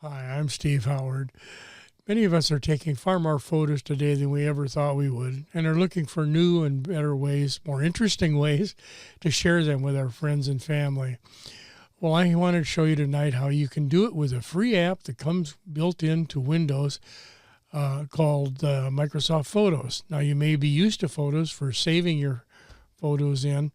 Hi, I'm Steve Howard. Many of us are taking far more photos today than we ever thought we would, and are looking for new and better ways, more interesting ways, to share them with our friends and family. Well, I wanted to show you tonight how you can do it with a free app that comes built into Windows called Microsoft Photos. Now, you may be used to Photos for saving your photos in,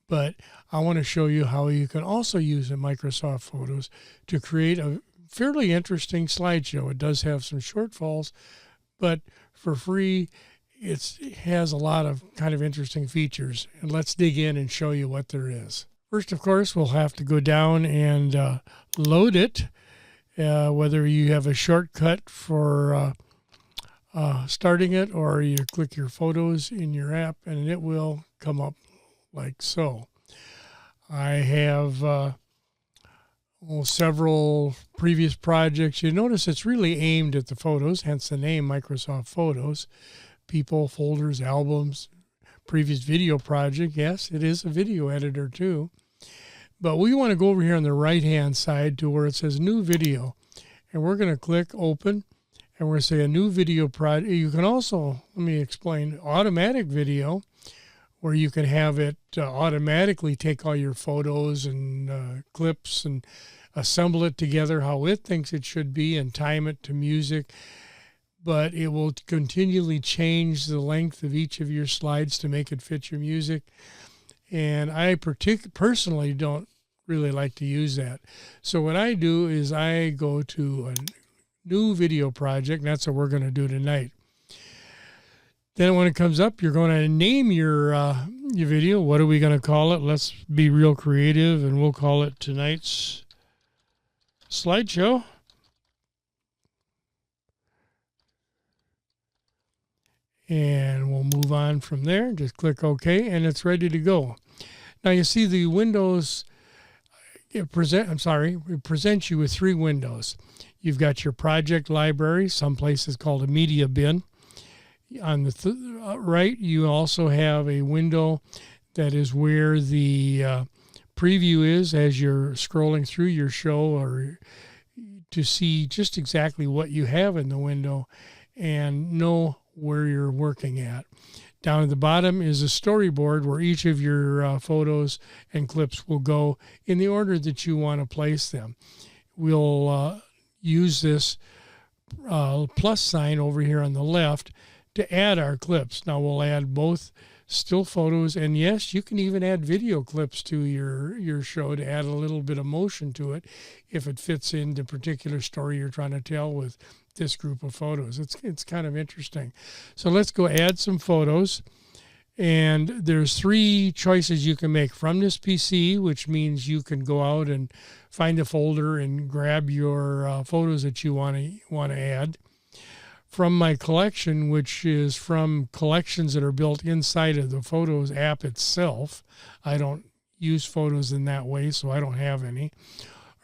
but I want to show you how you can also use the Microsoft Photos to create a fairly interesting slideshow. It does have some shortfalls, but for free, it has a lot of kind of interesting features. And let's dig in and show you what there is. First, of course, we'll have to go down and load it, whether you have a shortcut for starting it or you click your photos in your app and it will come up like so. I have several previous projects. You notice it's really aimed at the photos, hence the name Microsoft Photos. People, folders, albums, previous video project. Yes, it is a video editor too. But we want to go over here on the right-hand side to where it says New Video. And we're going to click Open. And we're going to say a new video project. You can also, let me explain, automatic video, where you can have it automatically take all your photos and clips and assemble it together how it thinks it should be and time it to music. But it will continually change the length of each of your slides to make it fit your music. And I personally don't really like to use that. So what I do is I go to a new video project, and that's what we're going to do tonight. Then when it comes up, you're going to name your video. What are we going to call it? Let's be real creative, and we'll call it tonight's slideshow. And we'll move on from there. Just click OK, and it's ready to go. Now you see the windows. It presents you with three windows. You've got your project library. Some places called a media bin. On the right, you also have a window that is where the preview is as you're scrolling through your show, or to see just exactly what you have in the window and know where you're working at. Down at the bottom is a storyboard where each of your photos and clips will go in the order that you want to place them. We'll use this plus sign over here on the left to add our clips. Now we'll add both still photos, and yes, you can even add video clips to your show to add a little bit of motion to it if it fits in the particular story you're trying to tell with this group of photos. It's kind of interesting. So let's go add some photos, and there's three choices you can make from this PC, which means you can go out and find a folder and grab your photos that you want to add. From my collection, which is from collections that are built inside of the Photos app itself. I don't use photos in that way, so I don't have any.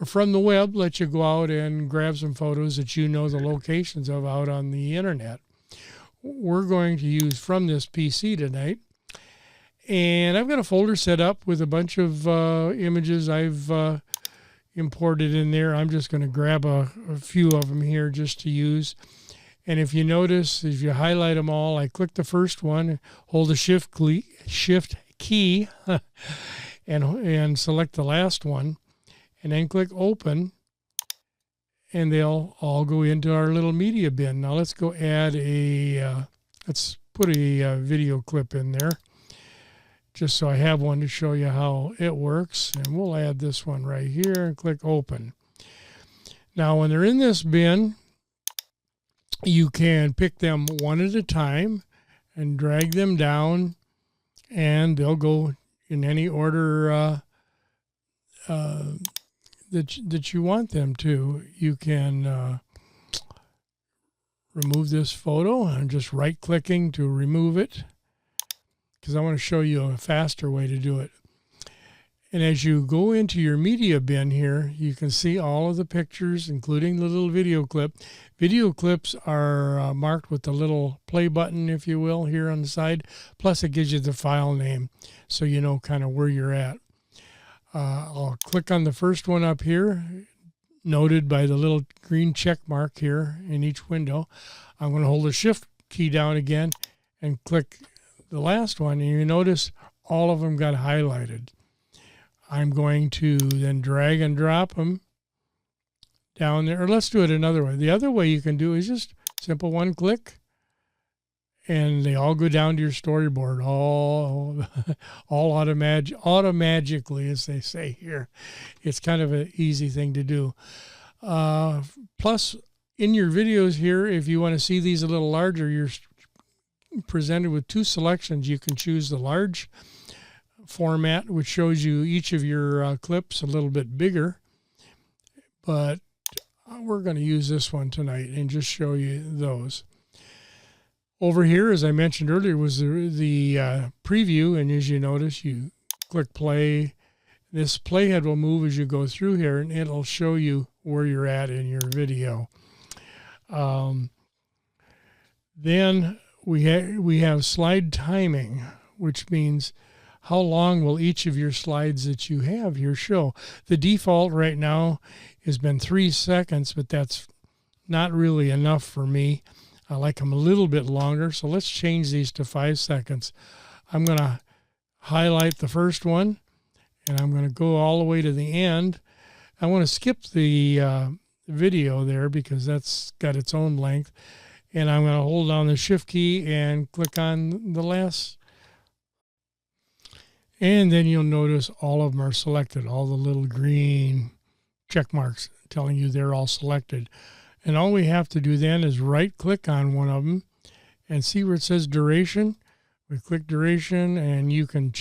Or from the web, let you go out and grab some photos that you know the locations of out on the internet. We're going to use from this PC tonight. And I've got a folder set up with a bunch of images I've imported in there. I'm just going to grab a few of them here just to use. And if you notice, if you highlight them all, I click the first one, hold the shift key and select the last one, and then click open, and they'll all go into our little media bin. Now let's go add let's put a video clip in there, just so I have one to show you how it works. And we'll add this one right here and click open. Now when they're in this bin, you can pick them one at a time and drag them down, and they'll go in any order that you want them to. You can remove this photo. I'm just right-clicking to remove it because I want to show you a faster way to do it. And as you go into your media bin here, you can see all of the pictures, including the little video clip. Video clips are marked with the little play button, if you will, here on the side. Plus, it gives you the file name, so you know kind of where you're at. I'll click on the first one up here, noted by the little green check mark here in each window. I'm going to hold the Shift key down again and click the last one, and you notice all of them got highlighted. I'm going to then drag and drop them down there. Or let's do it another way. The other way you can do is just simple one click, and they all go down to your storyboard, all automagically, as they say here. It's kind of an easy thing to do. Plus, in your videos here, if you want to see these a little larger, you're presented with two selections. You can choose the large format, which shows you each of your clips a little bit bigger, but we're going to use this one tonight and just show you those. Over here, as I mentioned earlier, was the preview, and as you notice, you click play. This playhead will move as you go through here, and it'll show you where you're at in your video. Then we have slide timing, which means how long will each of your slides that you have here show. The default right now has been 3 seconds, but that's not really enough for me. I like them a little bit longer, so let's change these to 5 seconds. I'm going to highlight the first one, and I'm going to go all the way to the end. I want to skip the video there because that's got its own length, and I'm going to hold down the Shift key and click on the last. And then you'll notice all of them are selected, all the little green check marks telling you they're all selected. And all we have to do then is right click on one of them and see where it says duration. We click duration, and you can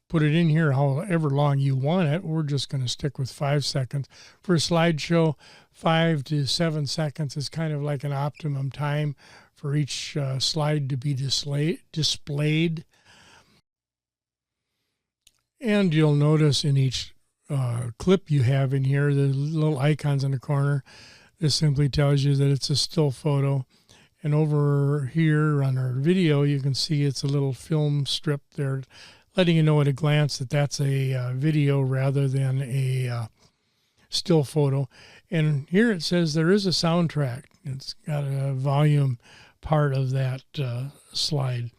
put it in here however long you want it. We're just going to stick with 5 seconds. For a slideshow, 5 to 7 seconds is kind of like an optimum time for each slide to be displayed. And you'll notice in each clip you have in here, the little icons in the corner. This simply tells you that it's a still photo. And over here on our video, you can see it's a little film strip there, letting you know at a glance that that's a video rather than a still photo. And here it says there is a soundtrack. It's got a volume part of that slide.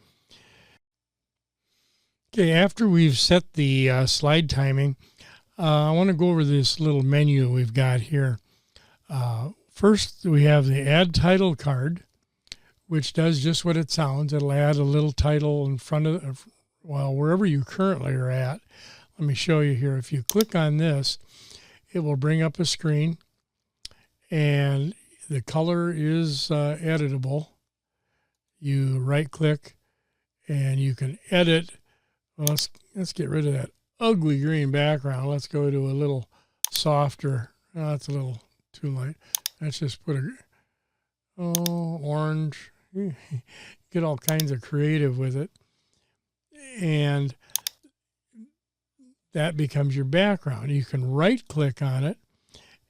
Okay, after we've set the slide timing, I want to go over this little menu we've got here. First, we have the Add Title card, which does just what it sounds. It'll add a little title in front of, well, wherever you currently are at. Let me show you here. If you click on this, it will bring up a screen, and the color is editable. You right-click, and you can edit. Well, let's get rid of that ugly green background. Let's go to a little softer. Oh, that's a little too light. Let's just put orange. Get all kinds of creative with it. And that becomes your background. You can right-click on it,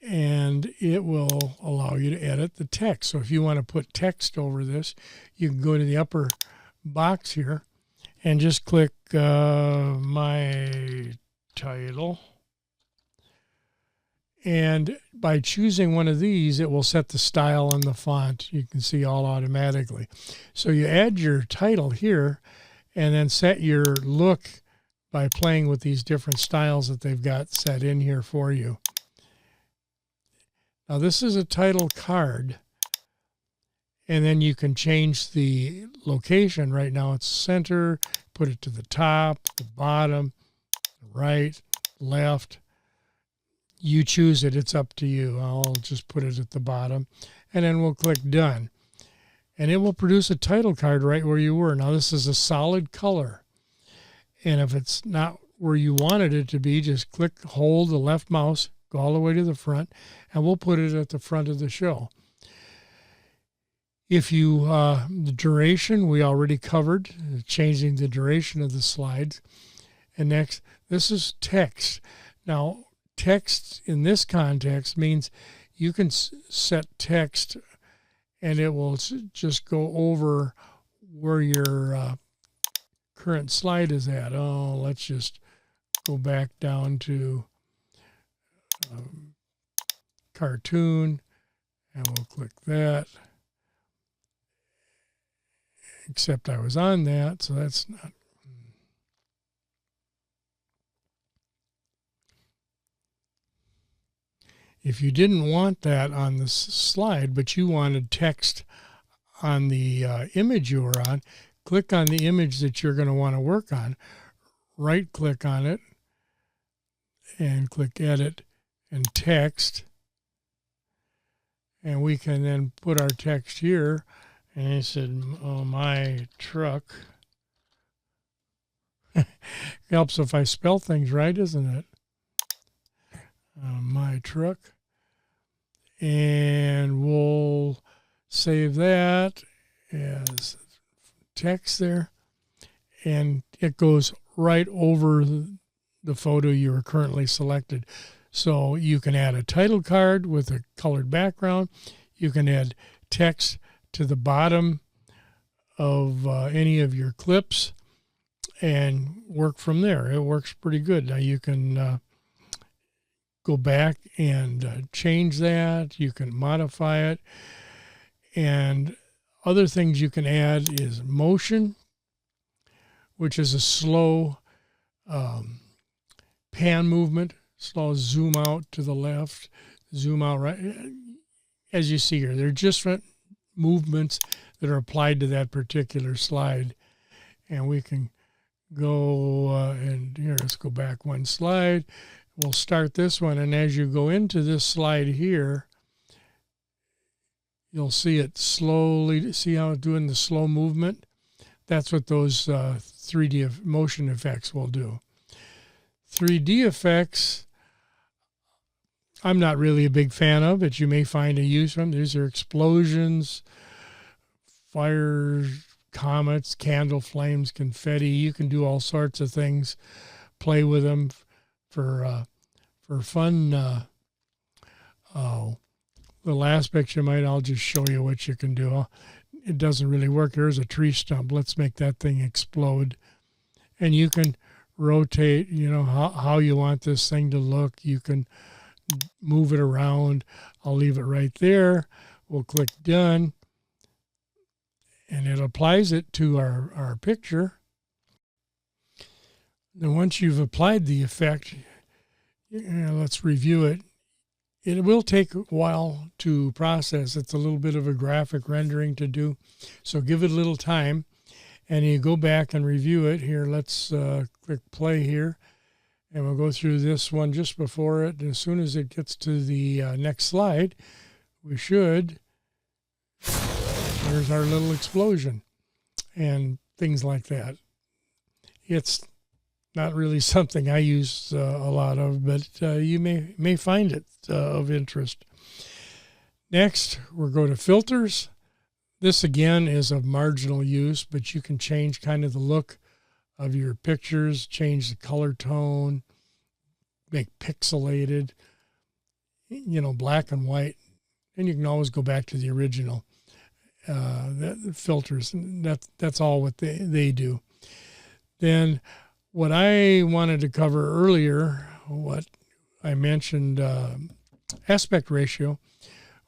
and it will allow you to edit the text. So if you want to put text over this, you can go to the upper box here and just click My Title. And by choosing one of these, it will set the style and the font. You can see all automatically. So you add your title here and then set your look by playing with these different styles that they've got set in here for you. Now this is a title card, and then you can change the location. Right now it's center, put it to the top, the bottom, right, left. You choose it, it's up to you. I'll just put it at the bottom, and then we'll click done. And it will produce a title card right where you were. Now this is a solid color, and if it's not where you wanted it to be, just hold the left mouse, go all the way to the front, and we'll put it at the front of the show. If you, the duration, we already covered, changing the duration of the slides. And next, this is text. Now, text in this context means you can set text and it will just go over where your current slide is at. Oh, let's just go back down to cartoon, and we'll click that. Except I was on that, so that's not. If you didn't want that on the slide, but you wanted text on the image you were on, click on the image that you're going to want to work on, right-click on it, and click Edit and Text. And we can then put our text here. And he said, oh, my truck. Helps if I spell things right, isn't it? My truck. And we'll save that as text there. And it goes right over the photo you are currently selected. So you can add a title card with a colored background. You can add text to the bottom of any of your clips and work from there. It works pretty good. Now you can go back and change that. You can modify it. And other things you can add is motion, which is a slow pan movement, slow zoom out to the left, zoom out right. As you see here, they're different movements that are applied to that particular slide. And we can go and here, let's go back one slide. We'll start this one, and as you go into this slide here, you'll see it slowly. See how it's doing the slow movement? That's what those 3D motion effects will do. 3D effects, I'm not really a big fan of, but you may find a use for them. These are explosions, fires, comets, candle flames, confetti. You can do all sorts of things, play with them for fun. The last picture I'll just show you what you can do. It doesn't really work. There's a tree stump. Let's make that thing explode. And you can rotate, how you want this thing to look. You can move it around. I'll leave it right there. We'll click done. And it applies it to our picture. Then once you've applied the effect, let's review it. It will take a while to process. It's a little bit of a graphic rendering to do. So give it a little time. And you go back and review it. Here, let's click play here. And we'll go through this one just before it. And as soon as it gets to the next slide, we should. There's our little explosion and things like that. It's not really something I use a lot of, but you may find it of interest. Next, we'll go to filters. This again is of marginal use, but you can change kind of the look of your pictures, change the color tone, make pixelated, black and white, and you can always go back to the original. Filters, that's all what they do. Then what I wanted to cover earlier, what I mentioned aspect ratio,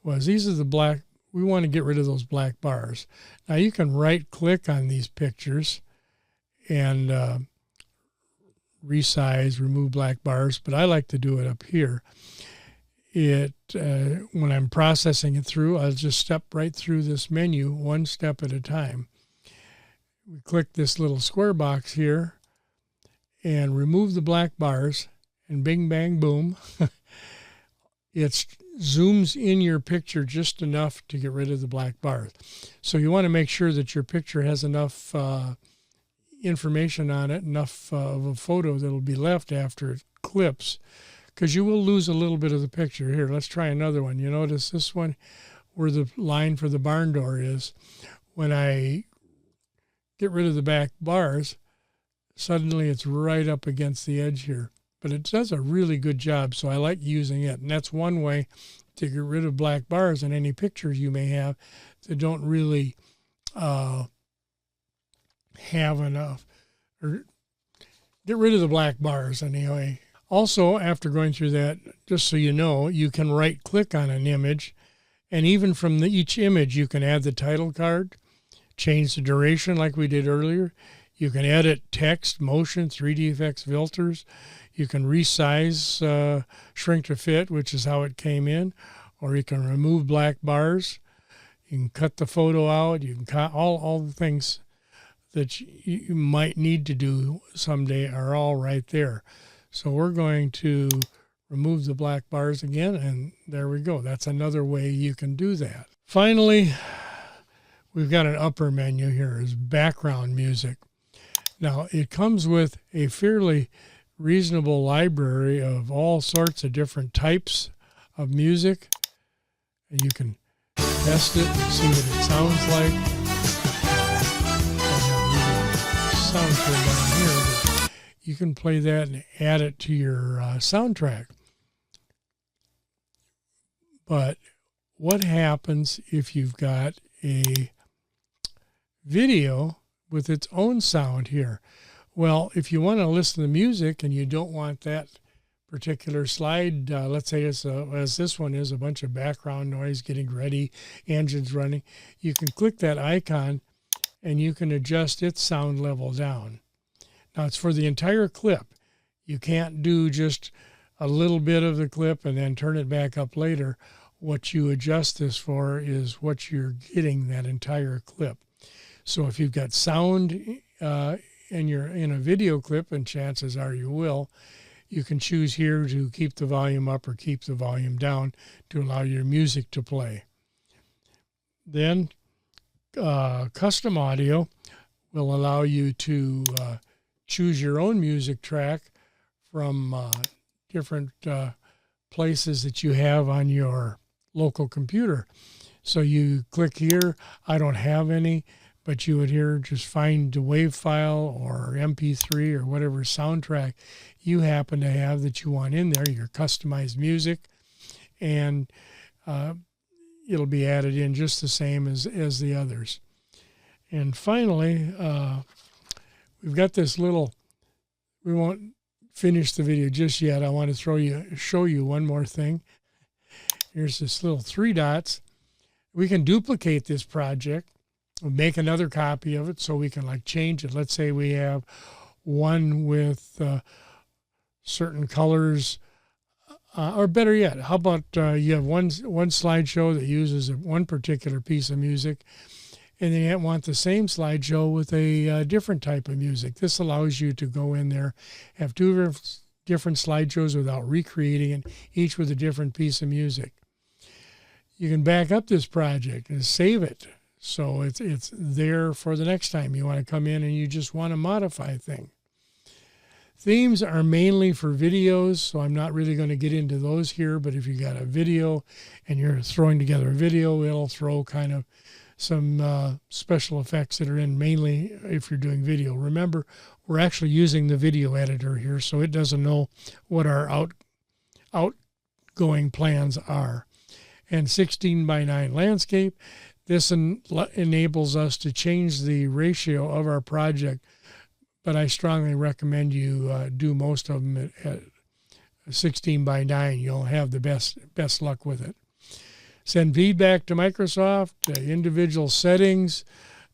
was these are the black, we want to get rid of those black bars. Now you can right click on these pictures and resize, remove black bars, but I like to do it up here. When I'm processing it through, I'll just step right through this menu one step at a time. We click this little square box here and remove the black bars, and bing, bang, boom. It zooms in your picture just enough to get rid of the black bars. So you want to make sure that your picture has enough information on it, enough of a photo that will be left after it clips, because you will lose a little bit of the picture. Here, let's try another one. You notice this one where the line for the barn door is. When I get rid of the back bars, suddenly it's right up against the edge here. But it does a really good job, so I like using it. And that's one way to get rid of black bars in any pictures you may have that don't really have enough. Or get rid of the black bars anyway. Also, after going through that, just so you know, you can right-click on an image, and even from each image, you can add the title card, change the duration like we did earlier. You can edit text, motion, 3D effects, filters. You can resize, shrink to fit, which is how it came in, or you can remove black bars. You can cut the photo out. You can cut all the things that you might need to do someday are all right there. So we're going to remove the black bars again, and there we go. That's another way you can do that. Finally, we've got an upper menu here, is background music. Now, it comes with a fairly reasonable library of all sorts of different types of music. And you can test it and see what it sounds like. Sound turned down here, but you can play that and add it to your soundtrack. But what happens if you've got a video with its own sound here? Well, if you want to listen to music and you don't want that particular slide, let's say it's as this one is, a bunch of background noise getting ready, engines running, you can click that icon and you can adjust its sound level down. Now it's for the entire clip. You can't do just a little bit of the clip and then turn it back up later. What you adjust this for is what you're getting that entire clip. So if you've got sound and you're in a video clip, and chances are you will, you can choose here to keep the volume up or keep the volume down to allow your music to play. Then custom audio will allow you to choose your own music track from different places that you have on your local computer. So you click here, I don't have any, but you would here just find the WAV file or MP3 or whatever soundtrack you happen to have that you want in there, your customized music, and it'll be added in just the same as the others. And finally, we've got this little, we won't finish the video just yet. I want to show you one more thing. Here's this little 3 dots. We can duplicate this project, make another copy of it so we can like change it. Let's say we have one with certain colors, or better yet, how about you have one slideshow that uses one particular piece of music, and then you want the same slideshow with a different type of music. This allows you to go in there, have 2 different slideshows without recreating it, each with a different piece of music. You can back up this project and save it, so it's there for the next time you want to come in and you just want to modify a thing. Themes are mainly for videos, so I'm not really going to get into those here, but if you got a video and you're throwing together a video, it'll throw kind of some special effects that are in mainly if you're doing video. Remember, we're actually using the video editor here, so it doesn't know what our outgoing plans are. And 16:9 landscape, this enables us to change the ratio of our project, but I strongly recommend you do most of them at 16:9. You'll have the best luck with it. Send feedback to Microsoft, individual settings.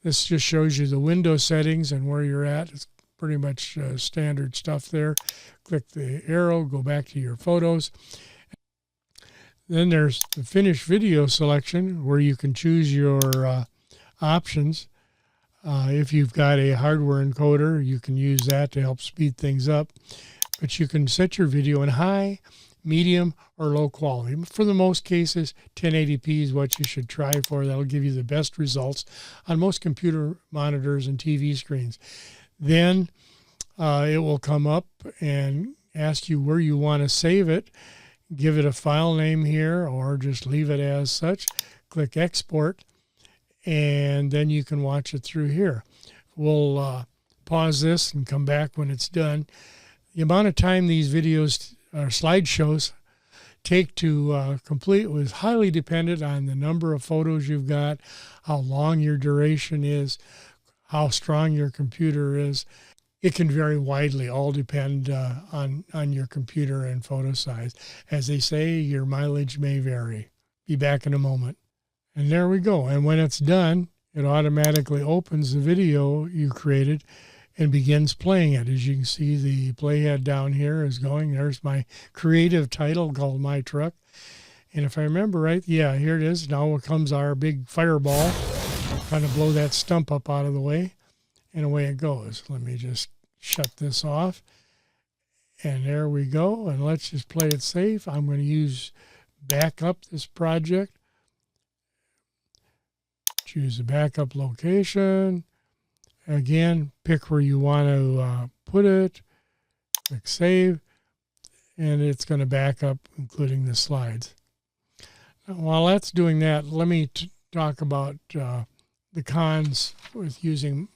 This just shows you the window settings and where you're at. It's pretty much standard stuff there. Click the arrow, go back to your photos. Then there's the finish video selection where you can choose your options. If you've got a hardware encoder, you can use that to help speed things up. But you can set your video in high, medium, or low quality. For the most cases, 1080p is what you should try for. That'll give you the best results on most computer monitors and TV screens. Then it will come up and ask you where you want to save it. Give it a file name here or just leave it as such. Click export, and then you can watch it through here. We'll pause this and come back when it's done. The amount of time these videos or slideshows take to complete was highly dependent on the number of photos you've got, how long your duration is, how strong your computer is. It can vary widely, all depend on your computer and photo size. As they say, your mileage may vary. Be back in a moment. And there we go. And when it's done, it automatically opens the video you created and begins playing it. As you can see, the playhead down here is going. There's my creative title called My Truck. And if I remember right, yeah, here it is. Now comes our big fireball. Kind of blow that stump up out of the way. And away it goes. Let me just shut this off. And there we go. And let's just play it safe. I'm going to back up this project. Choose a backup location. Again, pick where you want to put it. Click save. And it's going to back up, including the slides. Now, while that's doing that, let me talk about the cons with using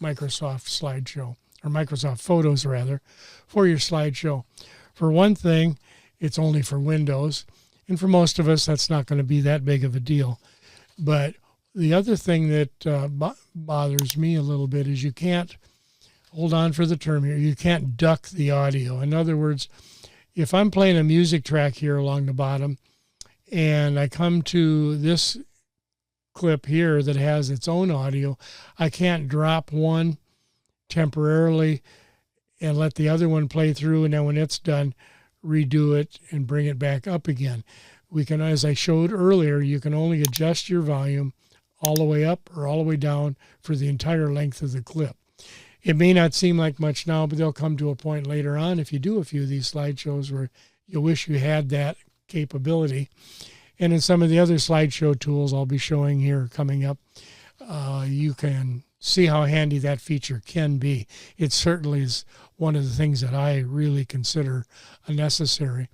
Microsoft Slideshow, or Microsoft Photos rather, for your slideshow. For one thing, it's only for Windows, and for most of us that's not going to be that big of a deal. But the other thing that bothers me a little bit is you can't, hold on for the term here, you can't duck the audio. In other words, if I'm playing a music track here along the bottom and I come to this clip here that has its own audio, I can't drop one temporarily and let the other one play through, and then when it's done, redo it and bring it back up again. We can, as I showed earlier, you can only adjust your volume all the way up or all the way down for the entire length of the clip. It may not seem like much now, but there'll come to a point later on if you do a few of these slideshows where you wish you had that capability. And in some of the other slideshow tools I'll be showing here coming up, you can see how handy that feature can be. It certainly is one of the things that I really consider necessary.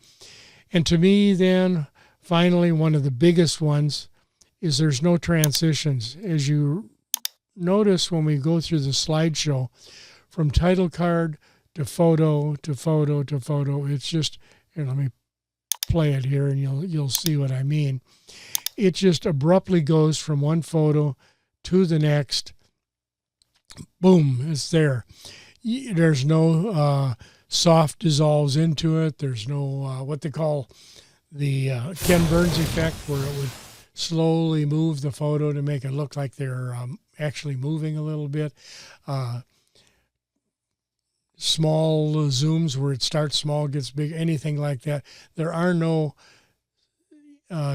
And to me then, finally, one of the biggest ones is there's no transitions. As you notice when we go through the slideshow, from title card to photo to photo to photo, it's just, here, let me play it here and you'll see what I mean. It just abruptly goes from one photo to the next. Boom, it's there. There's no soft dissolves into it. There's no what they call the Ken Burns effect, where it would slowly move the photo to make it look like they're actually moving a little bit. Small zooms where it starts small, gets big, anything like that. There are no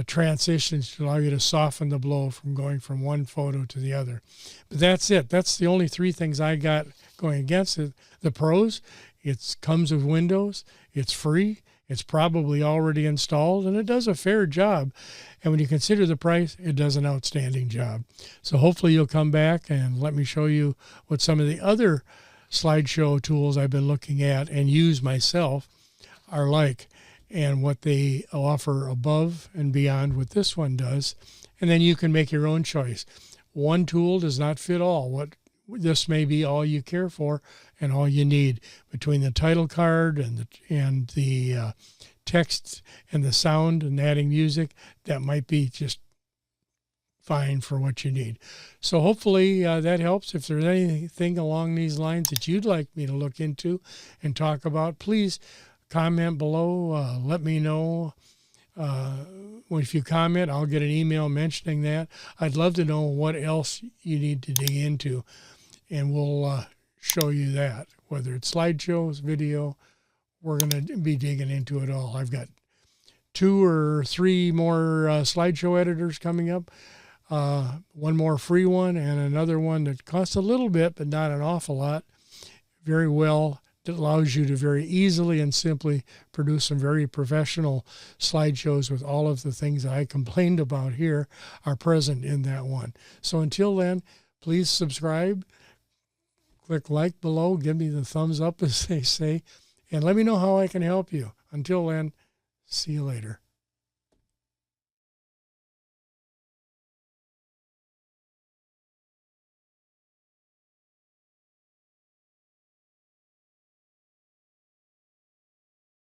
transitions to allow you to soften the blow from going from one photo to the other. But that's it. That's the only three things I got going against it. The pros, it comes with Windows, it's free, it's probably already installed, and it does a fair job. And when you consider the price, it does an outstanding job. So hopefully you'll come back and let me show you what some of the other slideshow tools I've been looking at and use myself are like, and what they offer above and beyond what this one does. And then you can make your own choice. One tool does not fit all. What this may be all you care for and all you need. Between the title card and the text and the sound and adding music, that might be just fine for what you need. So hopefully that helps. If there's anything along these lines that you'd like me to look into and talk about, please comment below. Let me know. If you comment, I'll get an email mentioning that. I'd love to know what else you need to dig into, and we'll show you that. Whether it's slideshows, video, we're going to be digging into it all. I've got 2 or 3 more slideshow editors coming up. One more free one and another one that costs a little bit, but not an awful lot. Very well. That allows you to very easily and simply produce some very professional slideshows with all of the things that I complained about here are present in that one. So until then, please subscribe, click like below, give me the thumbs up as they say, and let me know how I can help you. Until then, see you later.